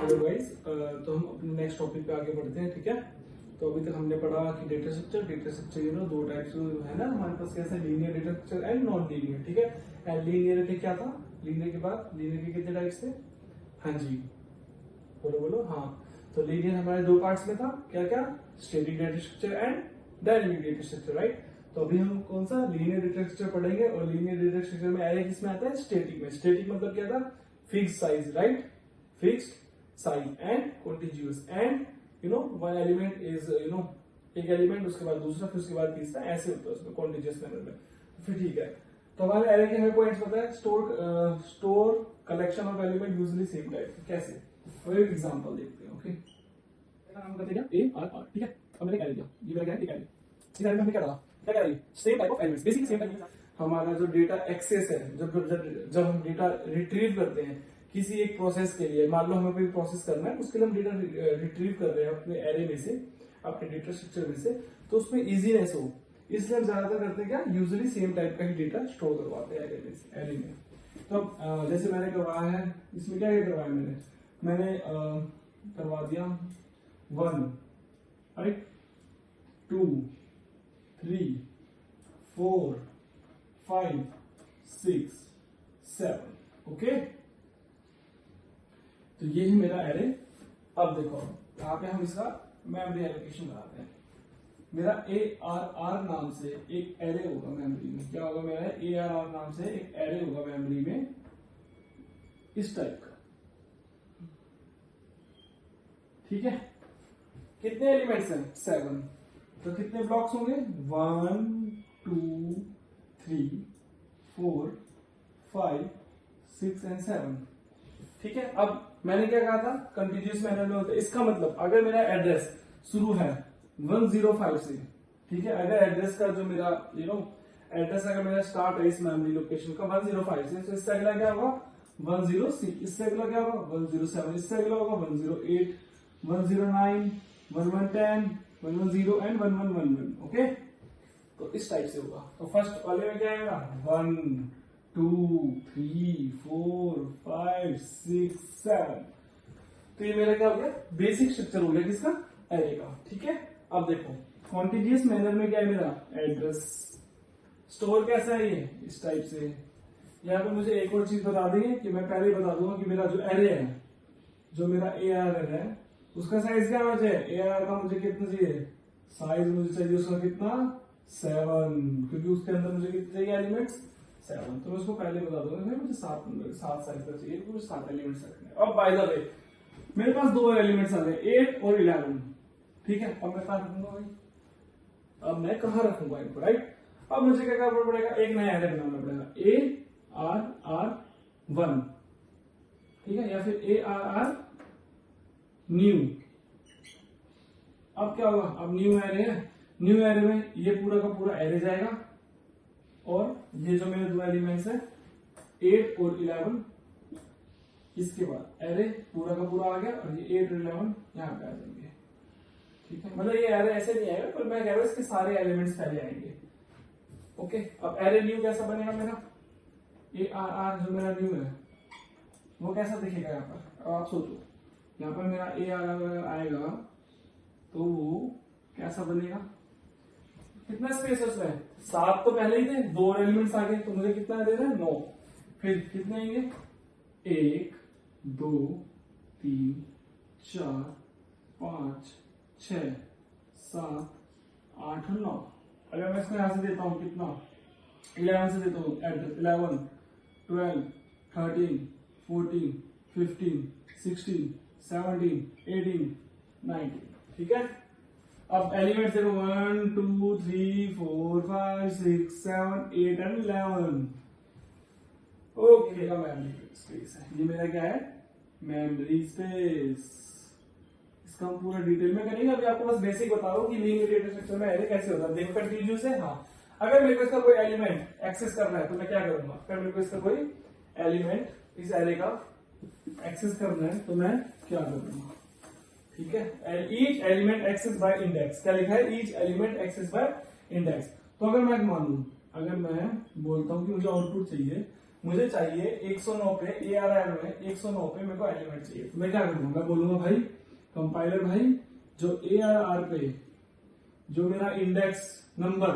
Hello guys, तो हम अपने नेक्स्ट टॉपिक पे आगे बढ़ते हैं। ठीक है, तो अभी तक हमने पढ़ा कि डेटा स्ट्रक्चर दो टाइप्स है ना हमारे पास, कैसे linear data structure and non linear. ठीक है, एंड लीनियर के क्या था, लीनियर के बाद लीनियर के कितने टाइप्स थे? हाँ जी, बोलो बोलो। हाँ, तो लीनियर हमारे दो पार्ट्स में था, क्या क्या? Static data structure and dynamic data structure, right. तो अभी हम कौन सा लीनियर डेटा स्ट्रक्चर पढ़ेंगे, और लीनियर डेटा स्ट्रक्चर में एरे किसमें आता है? स्टैटिक में। स्टैटिक मतलब क्या था? Fixed size, right, fixed size and continuous, and one element is एक एलिमेंट, उसके बाद दूसरा, फिर उसके बाद तीसरा, ऐसे होता है उसमें कॉन्टिन्यूअस मैनर में। फिर ठीक है, तो हमारे एरे के हमें पॉइंट्स पता है। Store collection of element usually same type. कैसे? और एक एग्जांपल देखते हैं। ओके, नाम करते हैं ए आर आर। ठीक है, अब मैंने क्या दिया, ये मेरा क्या है, एक एरे। इस एरे में हमने क्या डाला, क्या क्या डाली? Same type of elements, basically same type. हमारा जो डेटा एक्सेस है, जब हम डेटा रिट्रीव करते हैं किसी एक प्रोसेस के लिए, मान लो हमें कोई प्रोसेस करना है, उसके लिए हम डेटा रिट्रीव कर रहे हैं अपने एरे में से, अपने डेटा स्ट्रक्चर में से, तो उसमें इजीनेस हो, इसलिए हम ज्यादातर करते हैं क्या, यूजुअली सेम टाइप का ही डेटा स्टोर करवाते हैं एरे में। तो जैसे मैंने करवाया है, इसमें क्या क्या करवाया मैंने करवा दिया 1, राइट, 2, 3, 4, 5, 6, 7। ओके, तो ये ही मेरा एरे। अब देखो, यहाँ पे हम इसका मेमोरी एलोकेशन बनाते हैं। मेरा ARR नाम से एक एरे होगा मेमोरी में। क्या होगा मेरा? ARR नाम से एक एरे होगा मेमोरी में, इस टाइप का। ठीक है, कितने एलिमेंट्स हैं? 7। तो कितने ब्लॉक्स होंगे? 1, 2, 3, 4, 5, 6 एंड 7। ठीक है, अब मैंने क्या कहा था, कंटिन्यूअस मैनर में होता है। इसका मतलब अगर मेरा एड्रेस शुरू है 105 से, ठीक है, अगर एड्रेस का जो मेरा एड्रेस अगर मेरा स्टार्ट है इस मेमोरी लोकेशन का 105 से, तो इससे अगला क्या होगा? 106, इससे अगला क्या होगा? 107, इससे अगला होगा 108, 109, 1110, 110 एंड 1111। ओके, तो इस टाइप से होगा। तो फर्स्ट वाले में क्या आएगा? 1, 2, 3, 4, 5, 6, 7। तो ये मेरा क्या हो गया? बेसिक स्ट्रक्चर हो गया किसका? एरे का। ठीक है, अब देखो कॉन्टिन्यूअस मैनर में क्या है मेरा? एड्रेस स्टोर कैसा है ये? इस टाइप से। यहाँ पे मुझे एक और चीज बता देंगे कि मैं पहले बता दूंगा कि मेरा जो एरे है, जो मेरा ARR है, उसका साइज क्या होना चाहिए? ARR का मुझे कितना चाहिए साइज? मुझे चाहिए उसका कितना? 7, क्योंकि उसके अंदर मुझे कितने चाहिए एलिमेंट्स? 7। तो मैं उसको पहले बता दूंगा, मुझे 7 साइज का चाहिए, मुझे 7 एलिमेंट्स रखने हैं। अब बाय द वे मेरे पास 2 एलिमेंट्स आ गए, 8 और 11। ठीक है, अब मैं कहां रखूंगा भाई? अब मैं कहां रखूंगा इनको, राइट? अब मुझे क्या करना पड़ेगा? एक नया एरे बनाना पड़ेगा, ARR1। ठीक है, या फिर ARR न्यू। अब क्या होगा? अब न्यू एरे है, न्यू एरे में ये पूरा का पूरा एरे जाएगा, और ये जो मेरे 2 एलिमेंट्स है 8 और 11, इसके बाद एरे पूरा का पूरा आ गया, और ये 8 और 11 यहाँ पे आ जाएंगे। ठीक है, मतलब ये एरे ऐसे नहीं आएगा, पर मैं कह रहा हूं इसके सारे एलिमेंट्स पहले आएंगे। ओके, अब एरे न्यू कैसा बनेगा मेरा? ARR जो मेरा न्यू है वो कैसा दिखेगा यहाँ पर? अब आप सोचो, यहाँ पर मेरा ARR आएगा तो वो कैसा बनेगा? कितना स्पेस है उसमें? 7 तो पहले ही थे, 2 एलिमेंट्स आ गए, तो मुझे कितना देना है? 9। फिर कितने आएंगे? 1, 2, 3, 4, 5, 6, 7, 8 और 9। अगर मैं इसको यहां से देता हूं कितना? 11 से देता हूं एड्रेस। 11, 12, 13, 14, 15, 16, 17, 18, 19। ठीक है, अब एलिमेंट देखो 1, 2, 3, 4, 5, 6, 7, 8 एंड 11। ओके, मेमोरी स्पेस है ये मेरा। क्या है? Memory space. इसका हम पूरा डिटेल में करेंगे, अभी आपको बस बेसिक बता रहा हूं कि लीनियर डेटा स्ट्रक्चर में एरे कैसे होता है। देखो कंटिन्यूअस है। हाँ, अगर मेरे को इसका कोई एलिमेंट एक्सेस करना है तो मैं क्या करूंगा? अगर मेरे को इसका कोई एलिमेंट इस एरे का एक्सेस करना है तो मैं क्या करूंगा? ठीक है, each element access by index. क्या लिखा है? Each element access by index. तो अगर मैं मान लू, अगर मैं बोलता हूं कि मुझे आउटपुट चाहिए मुझे चाहिए 109 पे ARR में 109 पे मेरे को एलिमेंट चाहिए। तो मैं क्या करूंगा, मैं बोलूंगा भाई कंपाइलर भाई जो ARR पे जो मेरा इंडेक्स नंबर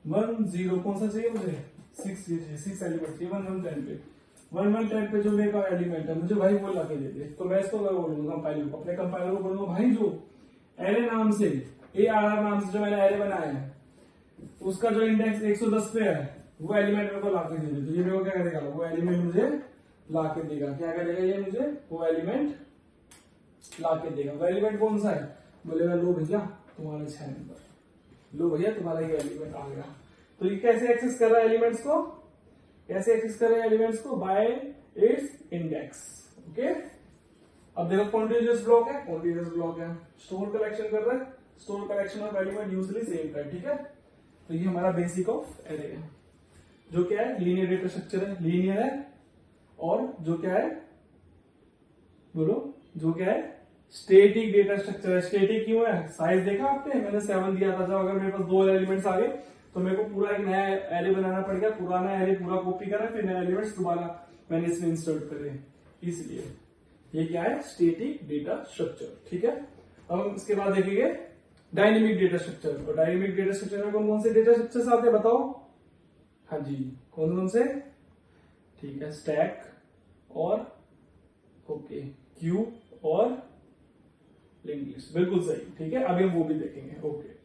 10 कौन सा चाहिए मुझे 6 एलिमेंट चाहिए 1110 पे 1110 पे जो मेरा एलिमेंट है मुझे भाई वो ला के दे दे। तो मैं इसको बोलूंगा कंपाइलर को, अपने कंपाइलर को बोलूंगा भाई जो एरे नाम से ARR नाम से जो मैंने एरे बनाया है उसका जो इंडेक्स 110 पे है वो एलिमेंट मेरे को ला के दे दे। तो ये मेरे को क्या करेगा, वो एलिमेंट मुझे ला के देगा। क्या करेगा ये मुझे, वो एलिमेंट ला के देगा। वो एलिमेंट कौन सा है, बोलेगा लो भैया तुम्हारा 6 नंबर, लो भैया तुम्हारा ये एलिमेंट आ गया। तो ये कैसे एक्सेस कर रहा है एलिमेंट्स को, कैसे एक्सेस कर रहा है एलिमेंट्स को, बाय इट्स इंडेक्स। ओके, अब देखो कॉन्टिन्यूअस ब्लॉक है, कॉन्टिन्यूअस ब्लॉक है, स्टोर कलेक्शन कर रहा है, store collection of element usually same का, ठीक है। तो ये हमारा बेसिक ऑफ एरे है, जो क्या है लीनियर डेटा स्ट्रक्चर है, लीनियर है। और जो क्या है बोलो, जो क्या है स्टैटिक डेटा स्ट्रक्चर है। स्टैटिक क्यों है, साइज देखा आपने, मैंने 7 दिया था। जब अगर मेरे पास 2 एलिमेंट्स आ गए तो मेरे को पूरा एक नया एरे बनाना पड़ेगा, पुराना एरे पूरा कॉपी करा फिर नया एलिमेंट्स दोबारा मैंने इसमें इंसर्ट करे, इसलिए ये क्या है स्टैटिक डेटा स्ट्रक्चर, ठीक है। अब हम इसके बाद देखेंगे डायनेमिक डेटा स्ट्रक्चर। और डायनेमिक डेटा स्ट्रक्चर में कौन कौन से डेटा स्ट्रक्चर्स आते हैं बताओ, हाँ जी कौन कौन से, ठीक है स्टैक और ओके क्यू और लिंक लिस्ट, बिल्कुल सही, ठीक है। अभी हम वो भी देखेंगे, ओके।